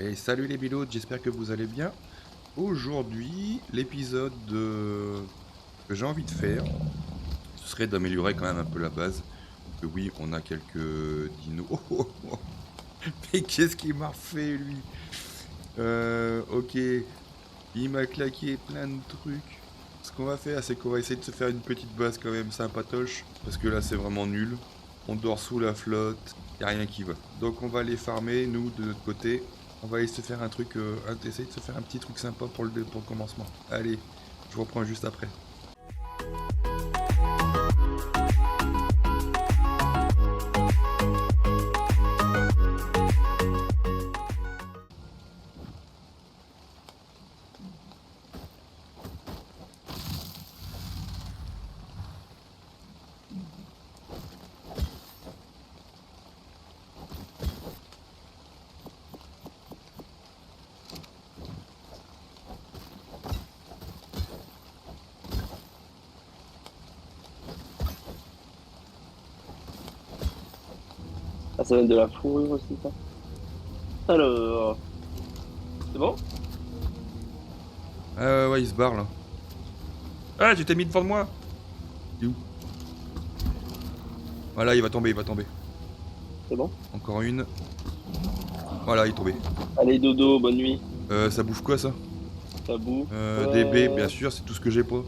Et salut les pilotes, j'espère que vous allez bien. Aujourd'hui, l'épisode que j'ai envie de faire, ce serait d'améliorer quand même un peu la base. Que oui, on a quelques dinos. Oh, oh, oh. Mais qu'est-ce qu'il m'a refait lui? Ok, il m'a claqué plein de trucs. Ce qu'on va faire, c'est qu'on va essayer de se faire une petite base quand même sympatoche. Parce que là, c'est vraiment nul. On dort sous la flotte, y a rien qui va. Donc on va les farmer, nous, de notre côté. On va essayer de se faire un truc, essayer de se faire un petit truc sympa pour le commencement. Allez, je vous reprends juste après. Ah, ça va être de la fourrure aussi, ça. Alors, c'est bon? Ouais, il se barre là. Ah, tu t'es mis devant moi. Il est où? Voilà, il va tomber, il va tomber. C'est bon? Encore une. Voilà, il est tombé. Allez, dodo, bonne nuit. Ça bouffe quoi ça? Tabou. DB, bien sûr, c'est tout ce que j'ai pas.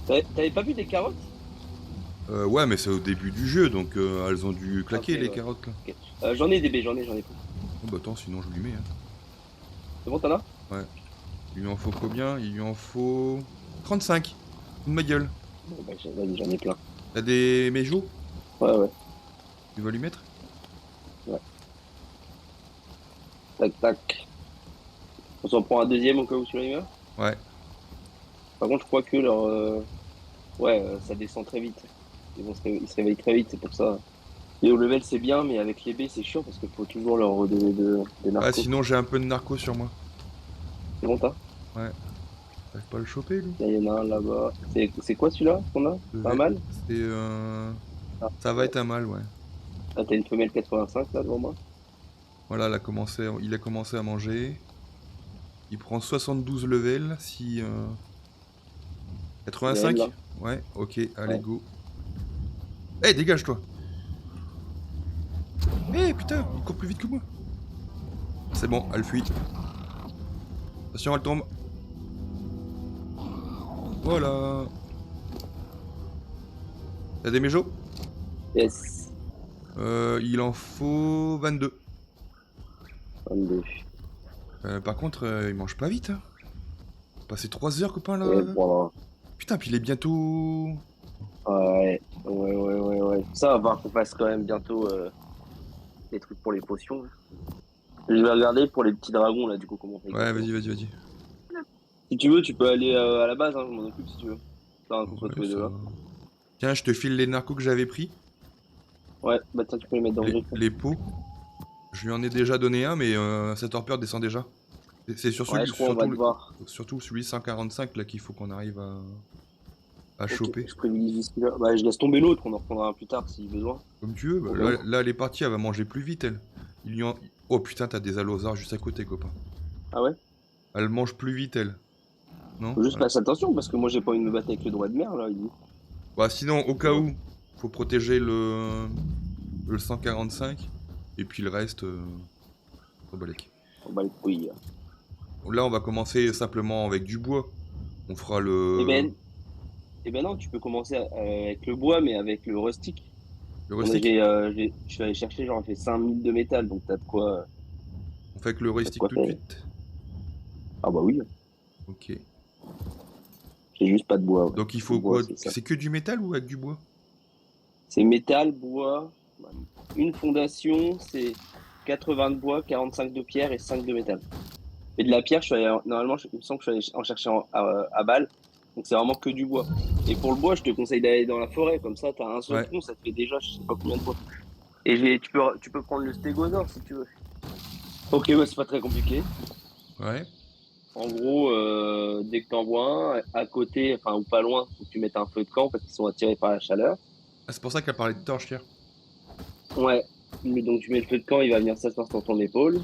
T'avais pas vu des carottes? Ouais, mais c'est au début du jeu, donc elles ont dû Ah, ok, claquer les ouais. carottes là. Ok. J'en ai des baies, j'en ai plus. Oh bah attends, sinon je lui mets. Hein. C'est bon, t'en as? Ouais. Il lui en faut combien? Il lui en faut 35. De ma gueule. Bon, bah, vas-y, j'en ai plein. T'as des méjos? Ouais, ouais, Tu vas lui mettre? ouais. Tac, tac. On s'en prend un deuxième au cas où celui-là il meurt. Ouais. Par contre, je crois que leur. Ouais, ça descend très vite. Ils se réveillent très vite, c'est pour ça. Les haut level, c'est bien, mais avec les baies, c'est chiant parce qu'il faut toujours leur redonner des Ah, narcos. sinon j'ai un peu de narco sur moi. C'est bon, t'as? Ouais. T'arrives pas à le choper, lui? Là, il y en a un là-bas. C'est quoi celui-là qu'on a? Je C'est un vais- mâle? C'est Ah, Ça va ouais. être un mal, ouais. Ah, t'as une femelle 85 là devant moi? Voilà, il a commencé à manger. Il prend 72 levels. Si. Il y a elle 85? là? Ouais, ok, allez, Ouais. go. Eh, dégage-toi! Eh, putain, il court plus vite que moi! C'est bon, elle fuit. Attention, elle tombe. Voilà. T'as des méjos? Yes. Il en faut 22. 22. Par contre, il mange pas vite. Hein. Passer 3 heures, copain, Et là. voilà. Putain, puis il est bientôt. Ouais. Ouais. Ça va qu'on fasse quand même bientôt des trucs pour les potions. Je vais regarder pour les petits dragons là, du coup, comment on fait Ouais, exactement. vas-y. Si tu veux, tu peux aller à la base, hein, je m'en occupe si tu veux. Enfin, qu'on soit Ouais, tous les deux ça là. va. Tiens, je te file les narcos que j'avais pris. Ouais, bah tiens, tu peux les mettre dans le griffon. Les pots. Je lui en ai déjà donné un, mais sa torpeur descend déjà. C'est Ouais, je crois on va devoir. surtout celui 145 là qu'il faut qu'on arrive à Ok, choper. je privilégie celui-là. Bah, je laisse tomber l'autre, on en reprendra un plus tard si besoin. Comme tu veux. Bah, Au cas où. là, elle est partie, elle va manger plus vite, elle. Il lui en... Oh putain, t'as des allosaures juste à côté, copain. Ah ouais? Elle mange plus vite, elle. Non? Faut juste faire attention parce que moi j'ai pas envie de me battre avec le droit de mer là. Bah sinon, au cas Ouais. où, faut protéger le 145. Et puis le reste, au balèque. On bat les couilles. Là, on va commencer simplement avec du bois. On fera Eh le, ben, eh ben non, tu peux commencer avec le bois, mais avec le rustique. le rustique. Je suis allé chercher, genre, j'ai fait 5000 de métal, donc On fait avec le t'as de rustique quoi tout de faire. suite. Ah bah oui, Ok. j'ai juste pas de bois. Ouais. Donc il Le faut bois, quoi? c'est ça. C'est que du métal ou avec du bois? C'est métal, bois, une fondation, c'est 80 de bois, 45 de pierre et 5 de métal. Et de la pierre, normalement, il me semble que je suis allé en chercher à balle, donc c'est vraiment que du bois. Et pour le bois, je te conseille d'aller dans la forêt, comme ça, t'as un seul Ouais. tronc, ça te fait déjà je sais pas combien de bois. Et tu peux prendre le stégosaure si tu veux. Ok, bah c'est pas très compliqué. Ouais. En gros, dès que t'en vois un, à côté, enfin ou pas loin, faut que tu mettes un feu de camp parce qu'ils sont attirés par la chaleur. Ah, c'est pour ça qu'elle parlait de torche hier. Ouais. Donc tu mets le feu de camp, il va venir s'asseoir sur ton épaule.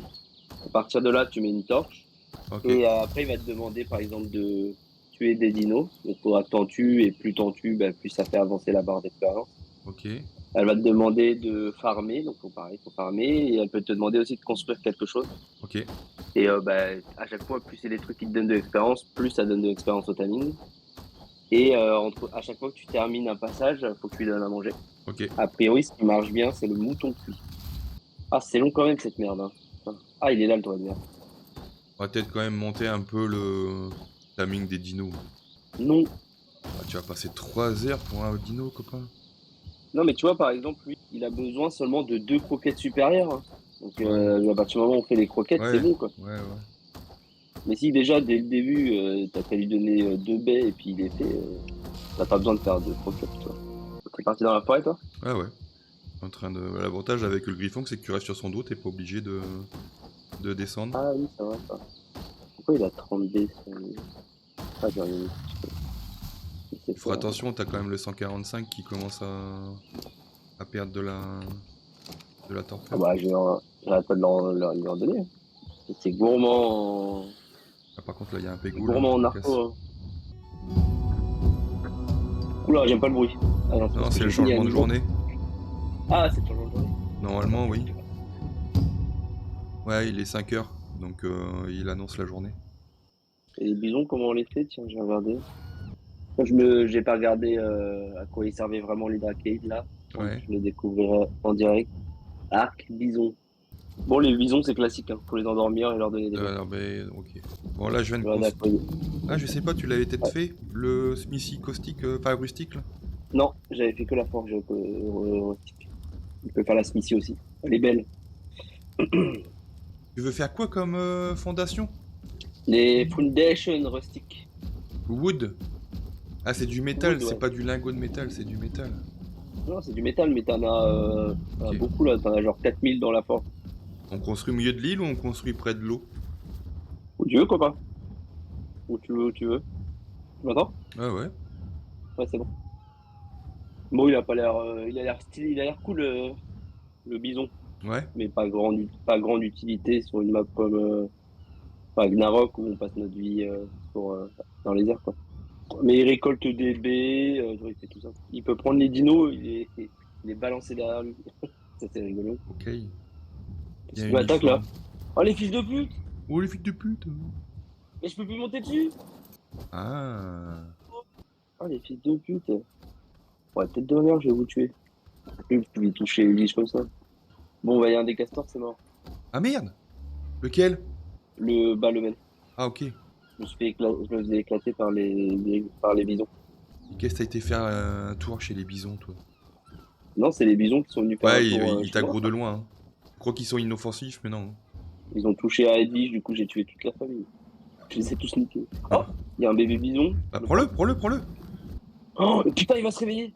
À partir de là, tu mets une torche. Ok, Et après, il va te demander, par exemple, de tuer des dinos. Donc, il faudra que t'en tues, et plus t'en tues, ben, plus ça fait avancer la barre d'expérience. ok, Elle va te demander de farmer, donc pareil, faut farmer, et elle peut te demander aussi de construire quelque chose. ok, Et ben, à chaque fois, plus c'est des trucs qui te donnent de l'expérience, plus ça donne de l'expérience au timing. Et à chaque fois que tu termines un passage, faut que tu lui donnes à manger. ok. A priori, ce qui marche bien, c'est le mouton cuit. Ah, c'est long quand même cette merde. Hein. Ah, il est là le toit de merde. On va peut-être quand même monter un peu le timing des dinos. Non, Ah, tu vas passer 3 heures pour un dino, copain. non, mais tu vois, par exemple, lui, il a besoin seulement de 2 croquettes supérieures. Hein. Donc, Ouais, à partir du moment où on fait les croquettes, c'est ouais, bon, quoi. ouais, ouais. Mais si déjà, dès le début, t'as qu'à lui donner 2 baies et puis il est fait, t'as pas besoin de faire 2 croquettes, tu vois. T'es parti dans la forêt, toi? Ouais, ouais. En train de... L'avantage avec le griffon, c'est que tu restes sur son dos, t'es pas obligé de descendre. Ah oui, ça va, ça. Pourquoi il a 30 baies Ah, j'ai rien mis. C'est Faut ça. attention, t'as quand même le 145 qui commence à perdre de la Ah torpeur. bah, j'arrête pas de lui en donner. Hein. C'est gourmand, Ah, par contre, là, il y a un c'est pégo, là, gourmand en je me casse. narco. Hein. Oula, j'aime pas le bruit. Ah non, c'est Non, parce que c'est le j'ai fini un changement de niveau. journée. Ah, c'est le changement de journée. Normalement, oui. Ouais, il est 5 heures, donc il annonce la journée. Et les bisons, comment on les fait? Tiens, j'ai regardé. Moi, j'ai pas regardé à quoi ils servaient vraiment les Dracades là. Ouais. Je les découvrirai en direct. Arc, bison. Bon, les bisons, c'est classique. Hein. Faut les endormir et leur donner des baies. Non, mais ok. Bon, là, je viens de Voilà, construire. d'accord. Ah, je sais pas, tu l'avais peut-être Ouais. fait, le Smithy caustique, enfin rustique, là. Non, j'avais fait que la forge rustique. Il peut faire la Smithy aussi. Elle est belle. Tu veux faire quoi comme fondation? Les Foundation rustiques. Wood. Ah, c'est du métal, Wood, c'est ouais. pas du lingot de métal, c'est du métal. Non, c'est du métal, mais t'en as Ok. beaucoup là. T'en as genre 4000 dans la forge. On construit au milieu de l'île ou on construit près de l'eau? Où tu veux, copain? Où tu veux. Tu m'entends? Ah ouais. Ouais, c'est bon. Bon, il a pas l'air, il a l'air stylé, il a l'air cool, le bison. Ouais. Mais pas grande utilité sur une map comme Ragnarok où on passe notre vie dans les airs, quoi. Mais il récolte des baies, il fait tout ça. Il peut prendre les dinos, il est balancé derrière lui. Ça, c'est rigolo. Ok. Il y Qu'est-ce a un qui m'attaque là? uniforme. Oh, les fils de pute! Oh, les flics de pute. Mais je peux plus monter dessus! Ah. Oh, les fils de pute! Ouais, tête de merde, je vais vous tuer. Plus vous pouvez toucher les biches comme ça. Bon, bah, il y a un des castors, c'est mort. Ah merde. Lequel? Le mène. Ah ok. Je me faisais éclater par les bisons. Et qu'est-ce que t'as été faire un tour chez les bisons, toi? Non, c'est les bisons qui sont venus faire un Ouais, tour il chez moi. t'aggro de loin. Hein. Je crois qu'ils sont inoffensifs, mais non. Ils ont touché à Edwige, du coup, j'ai tué toute la famille. Je les ai tous niqués. Oh, Ah. il y a un bébé bison. Bah Je le prends-le, prends. prends-le, prends-le. Oh, putain, il va se réveiller.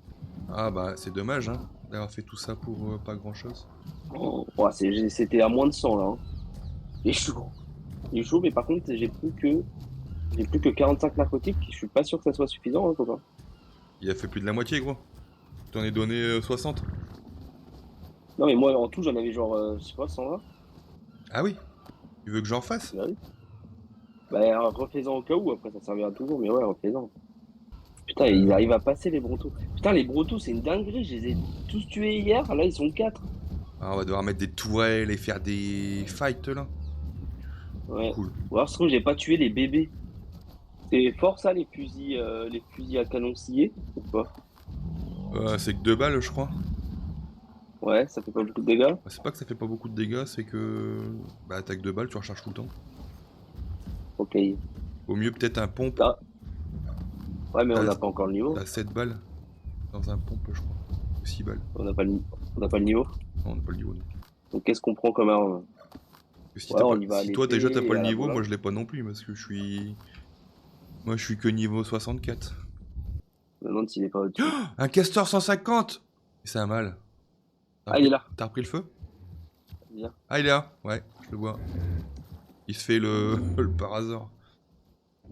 Ah bah c'est dommage, hein, d'avoir fait tout ça pour pas grand-chose. Oh, ouais, c'était à moins de 100 là. Hein. Il est chaud. Il est chaud, mais par contre, j'ai plus que 45 narcotiques. Je suis pas sûr que ça soit suffisant, hein, copain. Il a fait plus de la moitié, gros. Je t'en ai donné 60. Non, mais moi, en tout, j'en avais genre, je sais pas, 120. Ah oui? Tu veux que j'en fasse? Bah oui. Bah, refais-en au cas où, après, ça servira toujours, mais ouais, refais-en. Putain, ils arrivent à passer les brotos. Putain, les brotos, c'est une dinguerie. Je les ai tous tués hier. Là, ils sont 4. Ah, on va devoir mettre des tourelles et faire des fights là. Ouais. Cool. Ou alors, se trouve, j'ai pas tué les bébés. C'est fort ça, les fusils à canon sciés, ou pas? C'est que 2 balles, je crois. Ouais, ça fait pas beaucoup de dégâts. Bah, c'est pas que ça fait pas beaucoup de dégâts, c'est que. Bah, attaque 2 balles, tu recharges tout le temps. Ok. Au mieux, peut-être un pompe. Ah. Ouais, mais on T'as n'a pas encore le niveau. t'as 7 balles dans un pompe, je crois. Ou 6 balles. On n'a pas le niveau. Non, on n'a pas le niveau. Non. Donc, qu'est-ce qu'on prend comme arme? Et si, Ouais, pas... on y va à si toi déjà t'as l'épée pas et le à la niveau, bola. moi je l'ai pas non plus parce que je suis. Moi je suis que niveau 64. Je me demande s'il est pas au-dessus. Un castor 150! C'est un mal. Ah, il est là. T'as repris le feu? Viens. Ah, il est là. Ouais, je le vois. Il se fait le, le parasor.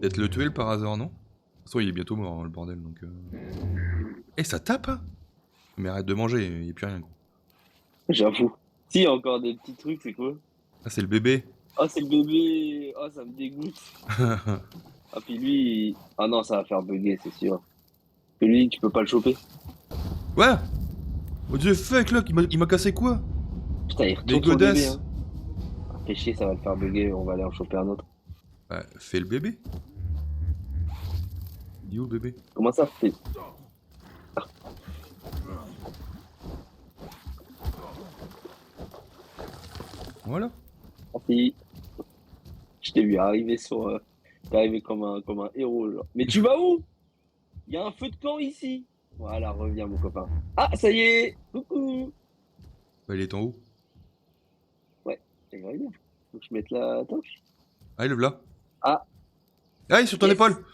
Peut-être le tuer le parasor, non? De toute façon, il est bientôt mort, hein, le bordel, donc... Eh, ça tape, hein? Mais arrête de manger, il n'y a plus rien, gros. J'avoue. Si, il y a encore des petits trucs, c'est quoi? Ah, c'est le bébé. Oh, c'est le bébé. Oh, ça me dégoûte. Ah, puis lui. Ah non, ça va faire bugger, c'est sûr. Que lui, tu peux pas le choper. Ouais. What the fuck, là, il m'a cassé quoi? Putain, il Mais retourne sur le bébé, godasse. hein. Ah, fais chier, ça va le faire bugger. On va aller en choper un autre. Ouais, fais le bébé. Il est où le bébé? Comment ça fait? Voilà. Ah, si. Je t'ai vu arriver sur. T'es arrivé comme un héros, genre. Mais tu vas où? Il y a un feu de camp ici. Voilà, reviens, mon copain. Ah, ça y est. Coucou. Bah, il est en haut. Ouais, j'aimerais bien. Faut que je mette la torche. Ah, il est là. Ah, Ah, il est sur ton yes. épaule.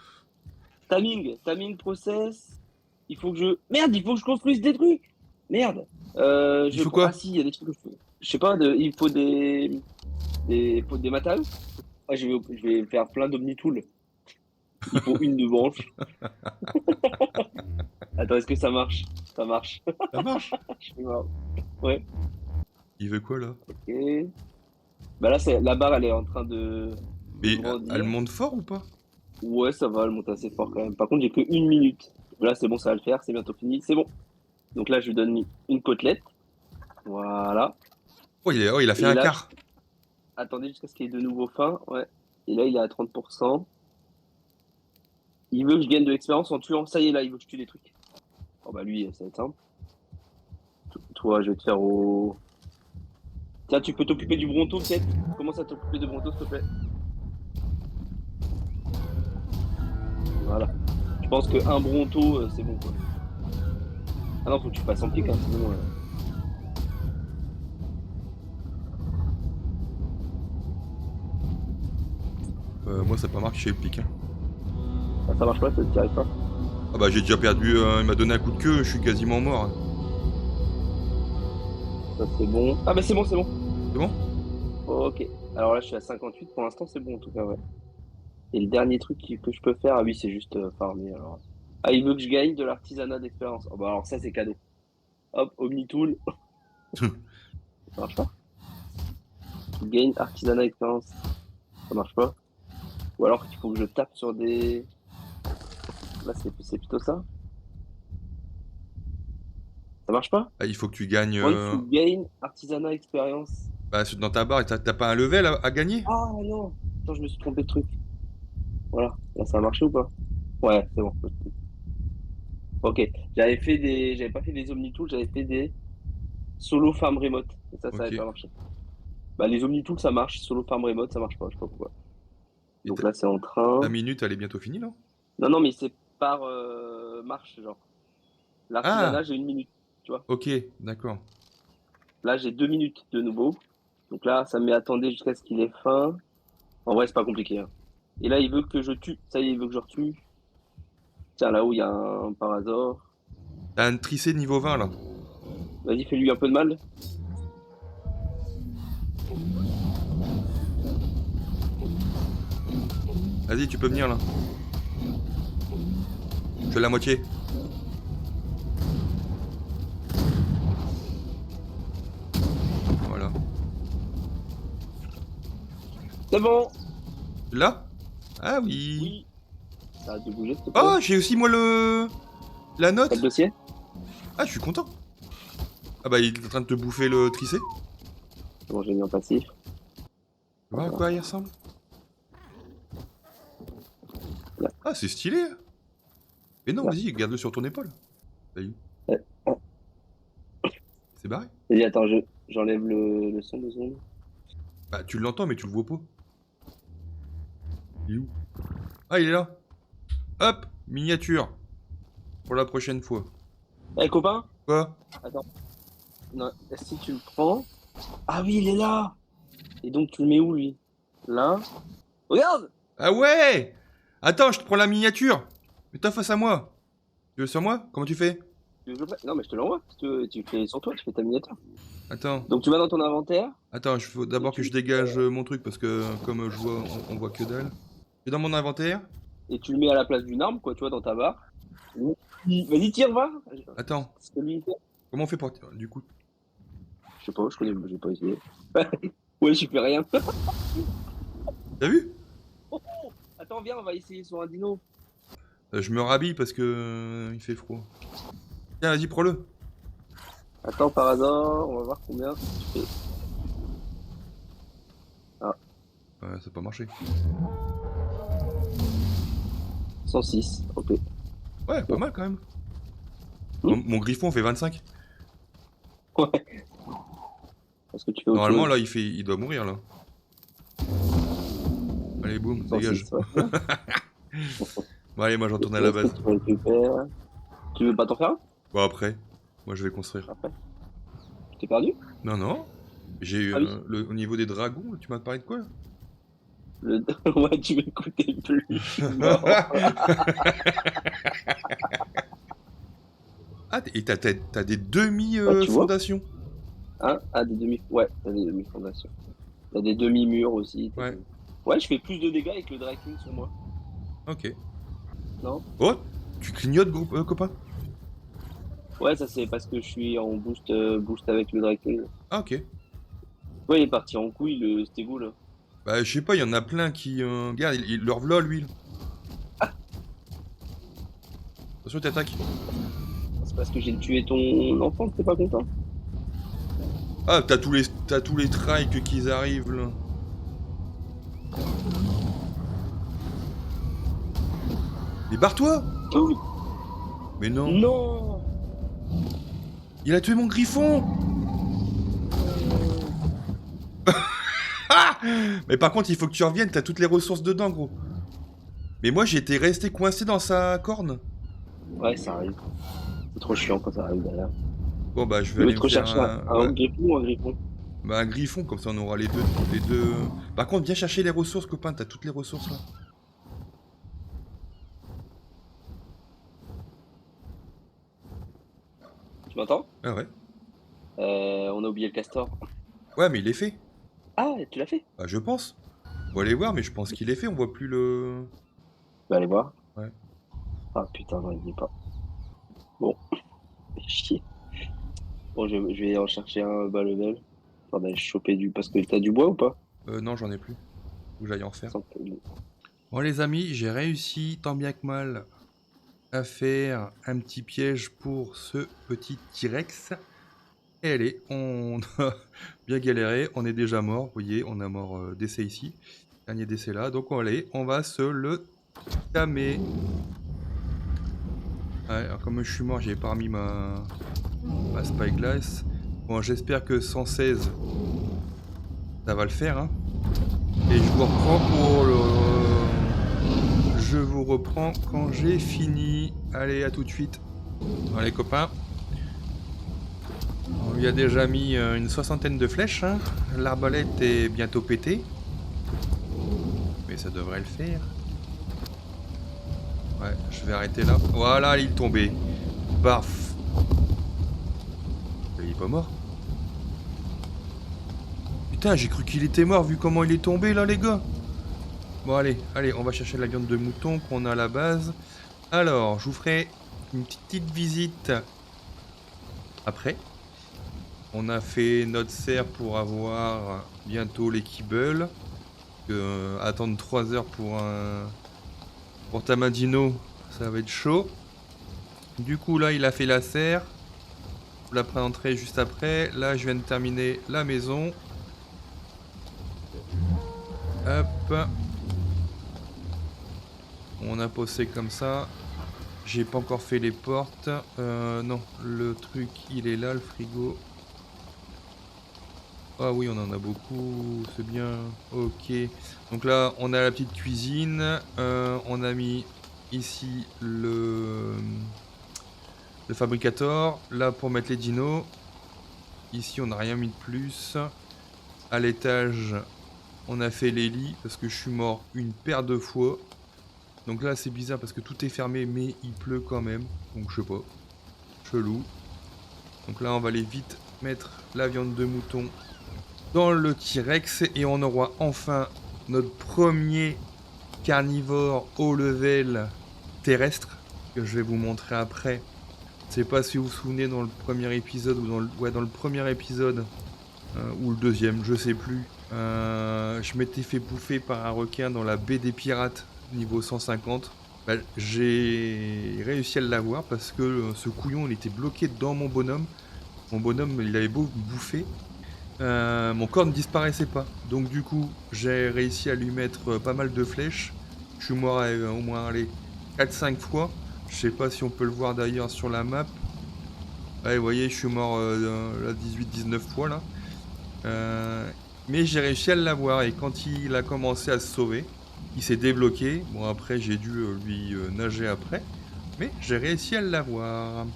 Timing process. Il faut que je. Merde, il faut que je construise des trucs. Merde. Il faut quoi? Ah si, il y a des trucs que je peux. Je sais pas, il faut des matériaux. Ah, je vais faire plein d'omnitools. Il faut une de branche. Attends, est-ce que ça marche? Ça marche. Ça marche. Je suis mort. Ouais. Il veut quoi, là? Ok. Bah là, la barre, elle est en train de Mais elle grandir. monte fort ou pas? Ouais, ça va, elle monte assez fort quand même. Par contre, j'ai que 1 minute. Là, c'est bon, ça va le faire. C'est bientôt fini. C'est bon. Donc là, je lui donne une côtelette. Voilà. Oh, il a fait Et un là, quart. attendez jusqu'à ce qu'il y ait de nouveau faim. Ouais. Et là, il est à 30%. Il veut que je gagne de l'expérience en tuant. Ça y est, là, il veut que je tue des trucs. Oh bah lui, ça va être simple. Toi, je vais te faire au... Tiens, tu peux t'occuper du Bronto, peut-être? Commence à t'occuper de Bronto, s'il te plaît. Voilà. Je pense qu'un Bronto, c'est bon, quoi. Ah non, faut que tu passes en pique, hein, sinon... Moi, ça n'a pas marché le pic. Hein. ça marche pas, ça t'y arrive pas. Ah bah, j'ai déjà perdu. Il m'a donné un coup de queue, je suis quasiment mort. Hein. Ça, c'est bon. Ah bah c'est bon, c'est bon. C'est bon? Ok. Alors là, je suis à 58. Pour l'instant, c'est bon, en tout cas, ouais. Et le dernier truc que je peux faire, ah oui, c'est juste farmer, alors. Ah, il veut que je gagne de l'artisanat d'expérience. Oh bah alors ça, c'est cadeau. Hop, Omnitool. Ça marche pas? Gain artisanat expérience. Ça marche pas. Ou alors il faut que je tape sur des... Là, c'est plutôt ça. Ça marche pas? Ah, il faut que tu gagnes. Once you gain artisanat expérience. Bah, dans ta barre, t'as pas un level à gagner? Ah non! Attends, je me suis trompé de truc. Voilà. Là, ça a marché ou pas? Ouais, c'est bon. Ok. J'avais pas fait des Omnitools, j'avais fait des solo farm remote. Et ça avait Ok. pas marché. Bah, les Omnitools, ça marche. Solo farm remote, ça marche pas. Je sais pas pourquoi. Et Donc là, c'est en train. ta minute, elle est bientôt finie, là? Non, non, mais c'est par marche, genre. Ah! L'artisanat, j'ai 1 minute, tu vois. Ok, d'accord. Là, j'ai 2 minutes de nouveau. Donc là, ça me met attendez jusqu'à ce qu'il ait faim. En vrai, c'est pas compliqué, hein. Et là, il veut que je tue. Ça y est, il veut que je retue. Tiens, là où il y a un parasaure. T'as un tricé de niveau 20, là. Vas-y, fais-lui un peu de mal. Vas-y, tu peux venir, là. Je fais la moitié. Voilà. C'est bon. Là? Ah oui. Oui. Arrête de bouger, s'il te plaît. Oh, j'ai aussi, moi, la note. T'as le dossier? Ah, je suis content. Ah bah, il est en train de te bouffer le tricé. Bon, j'ai mis en passif. Tu vois à quoi il ressemble? Là. Ah, c'est stylé. Mais non, Là. vas-y, garde-le sur ton épaule. Salut. Ouais. C'est barré. Vas-y, attends, j'enlève le son 2 secondes. Bah, tu l'entends, mais tu le vois pas. Il est où? Ah, il est là. Hop, miniature. Pour la prochaine fois. Eh, copain? Quoi? Attends. Non, si tu le prends. Ah oui, il est là! Et donc, tu le mets où, lui? Là? Regarde! Ah ouais! Attends, je te prends la miniature. Mets-toi face à moi. Tu veux sur moi? Comment tu fais? Tu veux que je le fasse? Non, mais je te l'envoie. Si tu fais sur toi, tu fais ta miniature. Attends. Donc, tu vas dans ton inventaire. Attends, il faut d'abord que je dégage mon truc parce que comme je vois, on voit que dalle. Je suis dans mon inventaire. Et tu le mets à la place d'une arme, quoi, tu vois, dans ta barre. Vas-y, tire, va! Attends, C'est ce que lui, il fait. comment on fait pour... Du coup... Je sais pas, j'ai pas essayé. Ouais, je fais rien. T'as vu? Oh, oh. Attends, viens, on va essayer sur un dino. Je me rhabille parce que il fait froid. Tiens, vas-y, prends-le. Attends, par hasard, on va voir combien tu fais. Ah, Ouais, ça n'a pas marché. 106, ok. Ouais, pas Bon. mal quand même. Hmm. Mon griffon fait 25. Ouais, parce que tu fais autre Normalement, chose. là, il doit mourir, là. Allez, boum, dégage. 106, ouais. Bien. Bon, allez, moi, j'en tourne à la Est-ce que base. tu récupères? Tu veux pas t'en faire un Bon, après, moi, je vais construire. après? T'es perdu? Non, non. J'ai eu Ah oui. au niveau des dragons, tu m'as parlé de quoi, là? Le... Ouais, tu m'écoutais plus, je suis mort. Ah, et t'as des demi Bah, tu vois? fondations. Hein? Ah, des demi... Ouais, t'as des demi-fondations. T'as des demi-murs aussi. Ouais, Ouais, je fais plus de dégâts avec le Draken sur moi. ok. Non? Oh, tu clignotes, copain? Ouais, ça c'est parce que je suis en boost avec le Draken. Ah, ok. Ouais, il est parti en couille, le Stego, là. Bah, je sais pas, il y en a plein qui. Regarde, il leur v'là, lui. Attention, t'attaques. C'est parce que j'ai tué ton enfant que t'es pas content? Ah, t'as tous les trikes qui arrivent, là. Mais barre-toi! Oh, oui. Mais non. Non! Il a tué mon griffon! Ah! Mais par contre, il faut que tu reviennes, t'as toutes les ressources dedans, gros. Mais moi, j'étais resté coincé dans sa corne. Ouais, ça arrive. C'est trop chiant quand ça arrive derrière. Bon, bah, je vais Tu veux aller te me faire rechercher un. un Ouais. griffon ou un griffon? Bah, un griffon, comme ça, on aura les deux. Les deux. Par contre, viens chercher les ressources, copain, t'as toutes les ressources, là. Tu m'entends? Ah ouais. On a oublié le castor. Ouais, mais il est fait. Ah, tu l'as fait? Bah, je pense. On va aller voir, mais je pense qu'il est fait, on voit plus le. Bah, allez voir. Ouais. Ah putain, non, il n'y est pas. Bon, fais chier. Bon, je vais en chercher un bas level. Enfin, d'aller choper du. Parce que t'as du bois ou pas? Non, j'en ai plus. Faut que j'aille en faire. Sans que- Bon, les amis, j'ai réussi, tant bien que mal, à faire un petit piège pour ce petit T-Rex. Et allez, on a bien galéré, on est déjà mort, vous voyez, on a mort d'essai ici. Dernier décès là, donc allez, on va se le tamer. Ouais, alors comme je suis mort, j'avais pas remis ma spyglass. Bon, j'espère que 116, ça va le faire, hein. Et je vous reprends pour le... Je vous reprends quand j'ai fini. Allez, à tout de suite. Allez, copains. On lui a déjà mis une soixantaine de flèches, hein. L'arbalète est bientôt pétée. Mais ça devrait le faire. Ouais, je vais arrêter là. Voilà, il est tombé. Baf. Il est pas mort. Putain, j'ai cru qu'il était mort vu comment il est tombé là, les gars. Bon, allez, allez, on va chercher la viande de mouton qu'on a à la base. Alors, je vous ferai une petite visite après. On a fait notre serre pour avoir bientôt les kibbles. Attendre 3 heures pour Tamadino, ça va être chaud. Du coup, là, il a fait la serre. La présenterai juste après. Là, je viens de terminer la maison. Hop. On a posé comme ça. J'ai pas encore fait les portes. Non, le truc, il est là, le frigo. Ah oui, on en a beaucoup, c'est bien. Ok. Donc là, on a la petite cuisine. On a mis ici le fabricator. Là, pour mettre les dinos. Ici, on n'a rien mis de plus. À l'étage, on a fait les lits parce que je suis mort une paire de fois. Donc là, c'est bizarre parce que tout est fermé, mais il pleut quand même. Donc je sais pas. Chelou. Donc là, on va aller vite mettre la viande de mouton dans le T-Rex et on aura enfin notre premier carnivore haut level terrestre que je vais vous montrer après. Je sais pas si vous vous souvenez dans le premier épisode ou dans le premier épisode, ou le deuxième, je sais plus. Je m'étais fait bouffer par un requin dans la baie des pirates, niveau 150. Bah, j'ai réussi à l'avoir parce que ce couillon il était bloqué dans mon bonhomme. Mon bonhomme il avait beau me bouffer, mon corps ne disparaissait pas. Donc du coup j'ai réussi à lui mettre pas mal de flèches. Je suis mort au moins allez, 4-5 fois. Je sais pas si on peut le voir d'ailleurs sur la map. Ouais, vous voyez, je suis mort là 18-19 fois là. Mais j'ai réussi à l'avoir et quand il a commencé à se sauver, il s'est débloqué. Bon après j'ai dû lui nager après, mais j'ai réussi à l'avoir.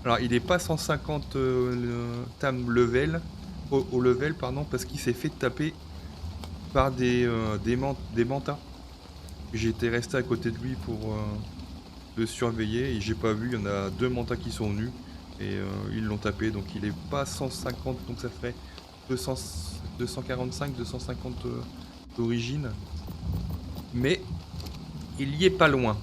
Alors il est pas 150 tam level, au level pardon, parce qu'il s'est fait taper par des mantas. J'étais resté à côté de lui pour le surveiller et j'ai pas vu, il y en a 2 mantas qui sont venus et ils l'ont tapé, donc il est pas 150, donc ça ferait 200, 245, 250 d'origine. Mais il y est pas loin.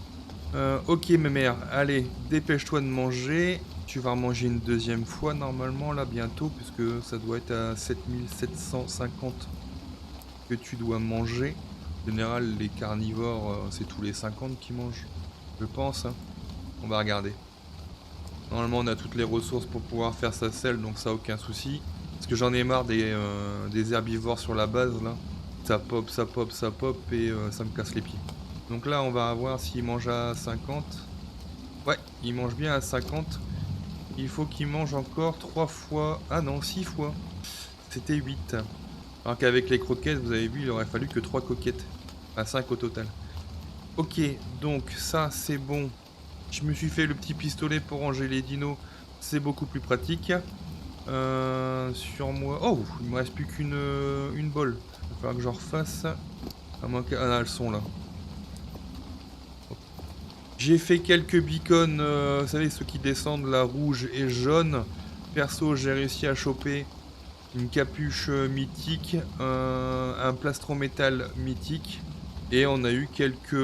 Ok mes mères, allez, dépêche-toi de manger. Tu vas manger une deuxième fois normalement là bientôt, puisque ça doit être à 7750 que tu dois manger. En général, les carnivores, c'est tous les 50 qui mangent, je pense. Hein. On va regarder. Normalement, on a toutes les ressources pour pouvoir faire sa selle, donc ça, aucun souci. Parce que j'en ai marre des herbivores sur la base, là. Ça pop, ça pop, ça pop, et ça me casse les pieds. Donc là, on va voir s'il mange à 50. Ouais, il mange bien à 50. Il faut qu'il mange encore 3 fois... Ah non, 6 fois. C'était 8. Alors qu'avec les croquettes, vous avez vu, il aurait fallu que 3 coquettes. À 5 au total. Ok, donc ça, c'est bon. Je me suis fait le petit pistolet pour ranger les dinos. C'est beaucoup plus pratique. Sur moi... Oh, il me reste plus qu'une bolle. Il va falloir que j'en refasse. À moins que... Ah, elles sont là. J'ai fait quelques beacons, vous savez, ceux qui descendent là, rouge et jaune. Perso, j'ai réussi à choper une capuche mythique, un plastron métal mythique. Et on a eu quelques...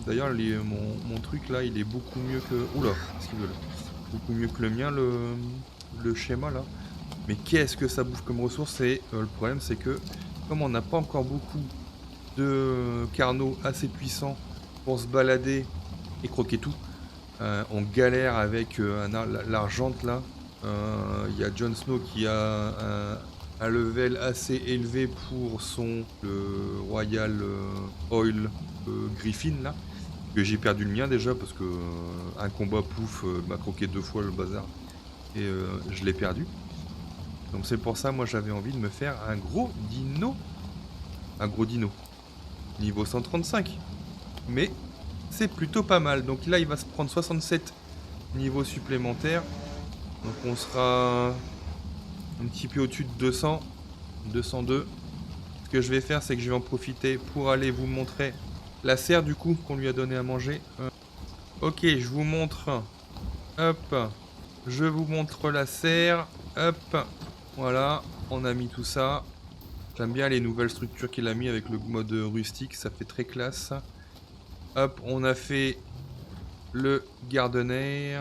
D'ailleurs, mon truc là, il est beaucoup mieux que... Oula, qu'est-ce qu'il veut là? Beaucoup mieux que le mien, le schéma là. Mais qu'est-ce que ça bouffe comme ressource? Et le problème, c'est que comme on n'a pas encore beaucoup de carnaux assez puissants pour se balader et croquer tout, on galère avec l'argente là. Il y a Jon Snow qui a un level assez élevé pour son Royal Oil Griffin là. Que j'ai perdu le mien déjà parce que un combat pouf m'a croqué 2 fois le bazar et je l'ai perdu. Donc c'est pour ça moi j'avais envie de me faire un gros dino. Un gros dino. Niveau 135. Mais c'est plutôt pas mal. Donc là il va se prendre 67 niveaux supplémentaires. Donc on sera un petit peu au-dessus de 200. 202. Ce que je vais faire c'est que je vais en profiter pour aller vous montrer la serre du coup qu'on lui a donné à manger. Ok, je vous montre. Hop. Je vous montre la serre. Hop. Voilà, on a mis tout ça. J'aime bien les nouvelles structures qu'il a mis avec le mode rustique, ça fait très classe. Hop, on a fait le gardener.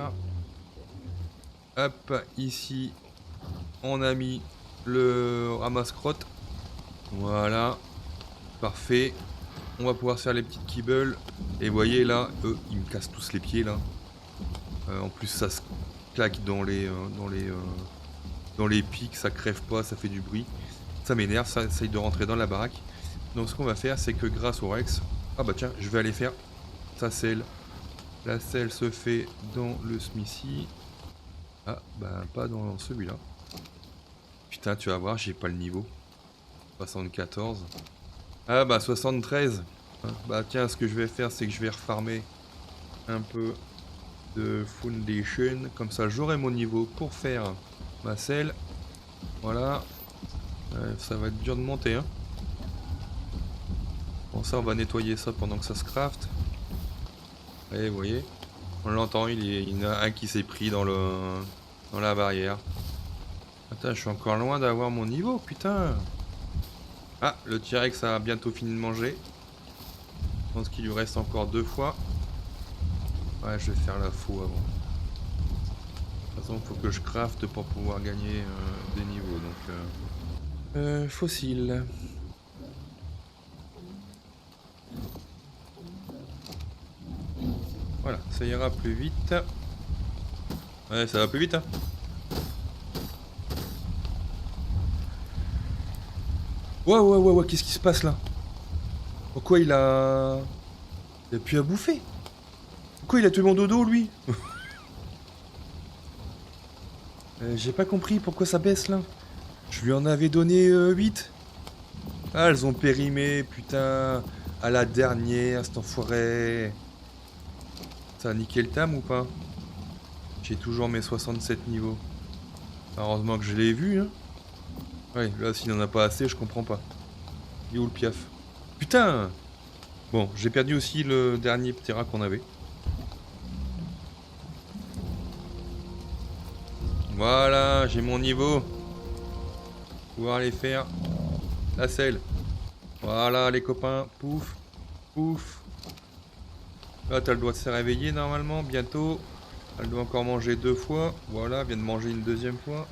Hop, ici, on a mis le ramasse-crotte. Voilà, parfait. On va pouvoir faire les petites kibbles. Et vous voyez là, eux, ils me cassent tous les pieds là. En plus, ça se claque dans les pics, ça crève pas, ça fait du bruit. Ça m'énerve, ça essaye de rentrer dans la baraque. Donc ce qu'on va faire, c'est que grâce au Rex... Ah bah tiens, je vais aller faire sa selle. La selle se fait dans le smithy. Ah bah pas dans celui-là. Putain, tu vas voir, j'ai pas le niveau. 74. Ah bah 73. Bah tiens, ce que je vais faire, c'est que je vais refarmer un peu de foundation. Comme ça, j'aurai mon niveau pour faire ma selle. Voilà. Ça va être dur de monter, hein. Bon, ça, on va nettoyer ça pendant que ça se craft. Et vous voyez, on l'entend, il y en a un qui s'est pris dans la barrière. Attends, je suis encore loin d'avoir mon niveau, putain. Ah, le T-Rex a bientôt fini de manger. Je pense qu'il lui reste encore 2 fois. Ouais, je vais faire la faux avant. De toute façon, il faut que je crafte pour pouvoir gagner des niveaux. Donc, Fossile. Voilà, ça ira plus vite. Ouais, ça va plus vite, hein. Ouais, qu'est-ce qui se passe là? Pourquoi il a... Il a plus à bouffer? Pourquoi il a tué mon dodo, lui? J'ai pas compris pourquoi ça baisse là. Je lui en avais donné 8. Ah, elles ont périmé, putain. À la dernière, cet enfoiré. Ça a niqué le tam ou pas? J'ai toujours mes 67 niveaux. Heureusement que je l'ai vu, hein. Ouais, là, s'il n'en a pas assez, je comprends pas. Il est où le piaf? Putain! Bon, j'ai perdu aussi le dernier Ptera qu'on avait. Voilà, j'ai mon niveau. Pouvoir aller faire la selle. Voilà, les copains. Pouf, pouf. Là, t'as le droit de se réveiller normalement, bientôt. Elle doit encore manger 2 fois. Voilà, elle vient de manger une deuxième fois.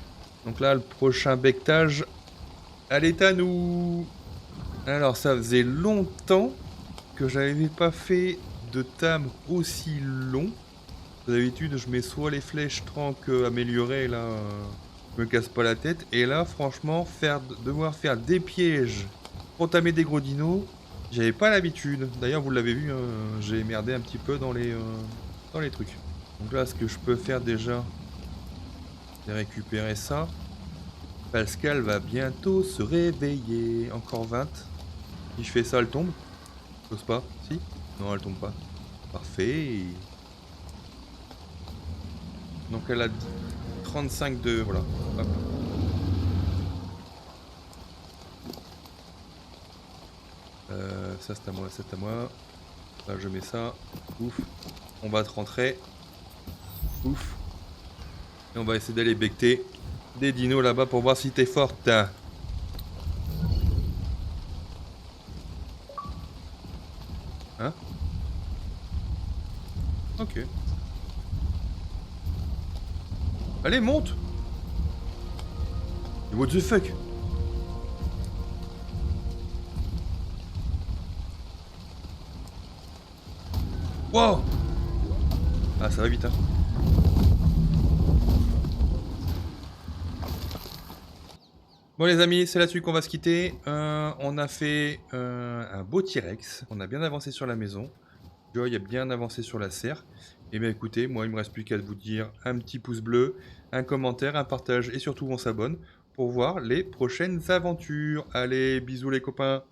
Donc là, le prochain bectage, elle est à nous. Alors, ça faisait longtemps que j'avais pas fait de tam aussi long. D'habitude, je mets soit les flèches trank améliorées, là, je me casse pas la tête. Et là, franchement, devoir faire des pièges pour tamer des gros dinos, j'avais pas l'habitude. D'ailleurs, vous l'avez vu, hein, j'ai merdé un petit peu dans les trucs. Donc là, ce que je peux faire déjà, c'est récupérer ça. Pascal va bientôt se réveiller. Encore 20. Si je fais ça, elle tombe. J'ose pas. Si? Non, elle tombe pas. Parfait. Donc elle a 35 de... Voilà. Hop. Ça c'est à moi, c'est à moi. Là je mets ça. Ouf. On va te rentrer. Ouf. Et on va essayer d'aller becter des dinos là-bas pour voir si t'es forte. Hein? Ok. Allez, monte! What the fuck? Wow! Ah, ça va vite, hein. Bon les amis, c'est là-dessus qu'on va se quitter. On a fait un beau T-Rex. On a bien avancé sur la maison. Joy a bien avancé sur la serre. Et bien écoutez, moi il me reste plus qu'à vous dire un petit pouce bleu, un commentaire, un partage et surtout on s'abonne pour voir les prochaines aventures. Allez, bisous les copains!